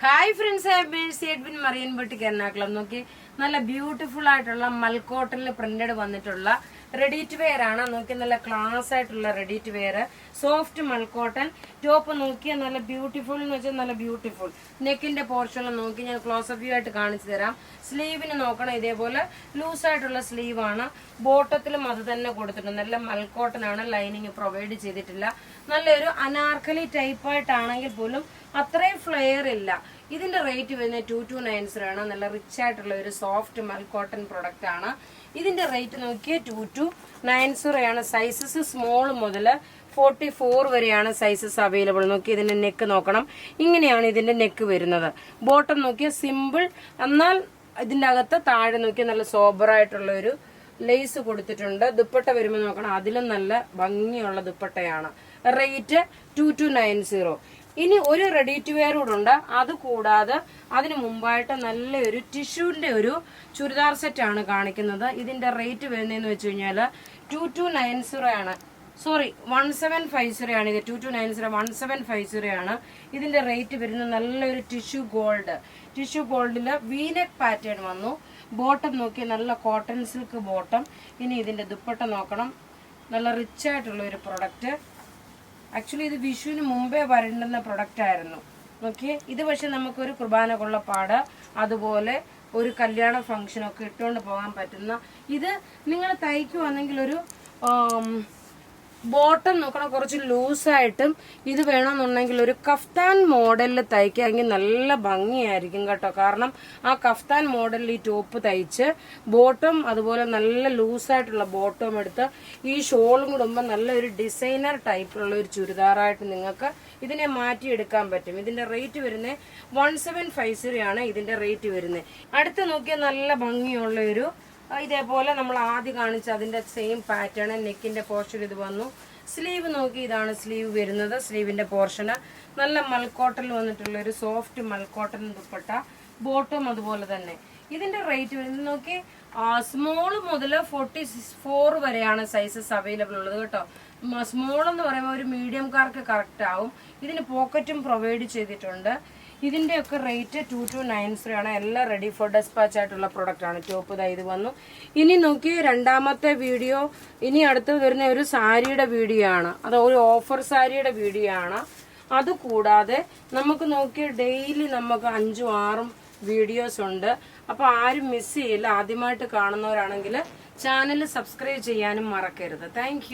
Hi friends, Edwin Marian boutique Ernakulam. നോക്കി, നല്ല beautiful ആയിട്ടുള്ള മൽക്കോട്ടനിൽ പ്രിന്റഡ് വന്നിട്ടുള്ള റെഡി ടു വെയർ ആണ്. നോക്കി, നല്ല ക്ലാസ് ആയിട്ടുള്ള ready to wear soft mul cotton top. നോക്കിയാൽ നല്ല ബ്യൂട്ടിഫുൾ എന്ന് വെച്ചാൽ നല്ല ബ്യൂട്ടിഫുൾ. നെക്കിന്റെ പോർഷനിൽ നോക്കി ഞാൻ ക്ലോസ് അപ്പ് വ്യൂ ആയിട്ട് കാണിച്ചു തരാം. സ്ലീവിന് നോക്കണം, ഇതേപോലെ ലൂസ് ആയിട്ടുള്ള സ്ലീവ് ആണ്. ബോട്ടത്തിലും അത് തന്നെ കൊടുത്തിട്ടുണ്ട്. നല്ല മൽക്കോട്ടൻ ആണ്, ലൈനിങ് പ്രൊവൈഡ് ചെയ്തിട്ടില്ല. നല്ലൊരു അനാർക്കലി ടൈപ്പ് ആയിട്ടാണെങ്കിൽ പോലും അത്രയും ഫ്ലെയർ ഇല്ല. ഇതിന്റെ റേറ്റ് വരുന്നത് 2290 ആണ്. നല്ല റിച്ച് ആയിട്ടുള്ള ഒരു സോഫ്റ്റ് മൽക്കോട്ടൺ പ്രൊഡക്റ്റ് ആണ്. ഇതിന്റെ റേറ്റ് നോക്കിയാൽ 2290 ആണ്. സൈസസ് സ്മോൾ മുതൽ 44 വരെയാണ് സൈസസ് അവൈലബിൾ. നോക്കി, ഇതിന്റെ നെക്ക് നോക്കണം, ഇങ്ങനെയാണ് ഇതിന്റെ നെക്ക് വരുന്നത്. ബോട്ടം നോക്കിയാൽ സിമ്പിൾ, എന്നാൽ ഇതിന്റെ അകത്ത് താഴെ നോക്കിയാൽ നല്ല സോബർ ആയിട്ടുള്ള ഒരു ലേസ് കൊടുത്തിട്ടുണ്ട്. ദുപ്പട്ട വരുമ്പോൾ നോക്കണം, അതിലും നല്ല ഭംഗിയുള്ള ദുപ്പട്ടയാണ്. റേറ്റ് 2290. ഇനി ഒരു റെഡി ടു വെയർ കൂടെ ഉണ്ട്. അത് കൂടാതെ അതിന് മുമ്പായിട്ട് നല്ലൊരു ടിഷ്യൂന്റെ ഒരു ചുരിദാർ സെറ്റ് ആണ് കാണിക്കുന്നത്. ഇതിന്റെ റേറ്റ് വരുന്നതെന്ന് വെച്ച് കഴിഞ്ഞാൽ 2290 ആണ്. സോറി, 1750 ആണ്. ഇത് 2290 1750 ആണ്. ഇതിന്റെ റേറ്റ് വരുന്നത്. നല്ലൊരു ടിഷ്യൂ ഗോൾഡില് വീനെക്ക് പാറ്റേൺ വന്നു. ബോട്ടം നോക്കി, നല്ല കോട്ടൺ സിൽക്ക് ബോട്ടം. ഇനി ഇതിന്റെ ദുപ്പട്ട നോക്കണം, നല്ല റിച്ച് ആയിട്ടുള്ള ഒരു പ്രൊഡക്റ്റ്. ആക്ച്വലി ഇത് വിഷുവിന് മുമ്പേ വരേണ്ടുന്ന പ്രൊഡക്റ്റ് ആയിരുന്നു. ഓക്കെ, ഇത് പക്ഷെ നമുക്കൊരു കുർബാന കൊള്ളപ്പാട്, അതുപോലെ ഒരു കല്യാണ ഫംഗ്ഷനൊക്കെ ഇട്ടുകൊണ്ട് പോകാൻ പറ്റുന്ന. ഇത് നിങ്ങൾ തയ്ക്കുവാണെങ്കിൽ ഒരു ബോട്ടം നോക്കണം, കുറച്ച് ലൂസായിട്ടും. ഇത് വേണമെന്നുണ്ടെങ്കിൽ ഒരു കഫ്താൻ മോഡലിൽ തയ്ക്കുകയാണെങ്കിൽ നല്ല ഭംഗിയായിരിക്കും കേട്ടോ. കാരണം ആ കഫ്താൻ മോഡലിൽ ഈ ടോപ്പ് തയ്ച്ച് ബോട്ടം അതുപോലെ നല്ല ലൂസായിട്ടുള്ള ബോട്ടം എടുത്ത് ഈ ഷോളും കൂടുമ്പോൾ നല്ലൊരു ഡിസൈനർ ടൈപ്പിലുള്ള ഒരു ചുരിദാറായിട്ട് നിങ്ങൾക്ക് ഇതിനെ മാറ്റിയെടുക്കാൻ പറ്റും. ഇതിന്റെ റേറ്റ് വരുന്നത് 1750 ആണ്. ഇതിന്റെ റേറ്റ് വരുന്നത്. അടുത്ത് നോക്കിയാൽ നല്ല ഭംഗിയുള്ള ഒരു, ഇതേപോലെ നമ്മൾ ആദ്യം കാണിച്ച അതിന്റെ സെയിം പാറ്റേൺ. നെക്കിന്റെ പോർഷൻ ഇത് വന്നു. സ്ലീവ് നോക്കി, ഇതാണ് സ്ലീവ് വരുന്നത്. സ്ലീവിന്റെ പോർഷന് നല്ല മൽക്കോട്ടനിൽ വന്നിട്ടുള്ള ഒരു സോഫ്റ്റ് മൽക്കോട്ടൻ ദുപ്പട്ട. ബോട്ടം അതുപോലെ തന്നെ. ഇതിന്റെ റേറ്റ് വരുന്നത് നോക്കി, സ്മോൾ മുതൽ 44 വരെയാണ് സൈസസ് അവൈലബിൾ ഉള്ളത് കേട്ടോ. സ്മോൾ എന്ന് പറയുമ്പോൾ ഒരു മീഡിയംകാർക്ക് കറക്റ്റ് ആവും. ഇതിന് പോക്കറ്റും പ്രൊവൈഡ് ചെയ്തിട്ടുണ്ട്. ഇതിന്റെ ഒക്കെ റേറ്റ് 2290 ആണ്. എല്ലാം റെഡി ഫോർ ഡെസ്പാച്ച് ആയിട്ടുള്ള പ്രൊഡക്റ്റ് ആണ്. ടോപ്പ് ഇത് വന്നു. ഇനി നോക്കി, രണ്ടാമത്തെ വീഡിയോ, ഇനി അടുത്ത് വരുന്ന ഒരു സാരിയുടെ വീഡിയോ ആണ്. അത് ഒരു ഓഫർ സാരിയുടെ വീഡിയോ ആണ്. അതുകൂടാതെ നമുക്ക് നോക്കി ഡെയിലി നമുക്ക് 5ഉം 6ഉം വീഡിയോസ് ഉണ്ട്. അപ്പൊ ആരും മിസ് ചെയ്യില്ല. ആദ്യമായിട്ട് കാണുന്നവരാണെങ്കിൽ ചാനൽ സബ്സ്ക്രൈബ് ചെയ്യാനും മറക്കരുത്. താങ്ക്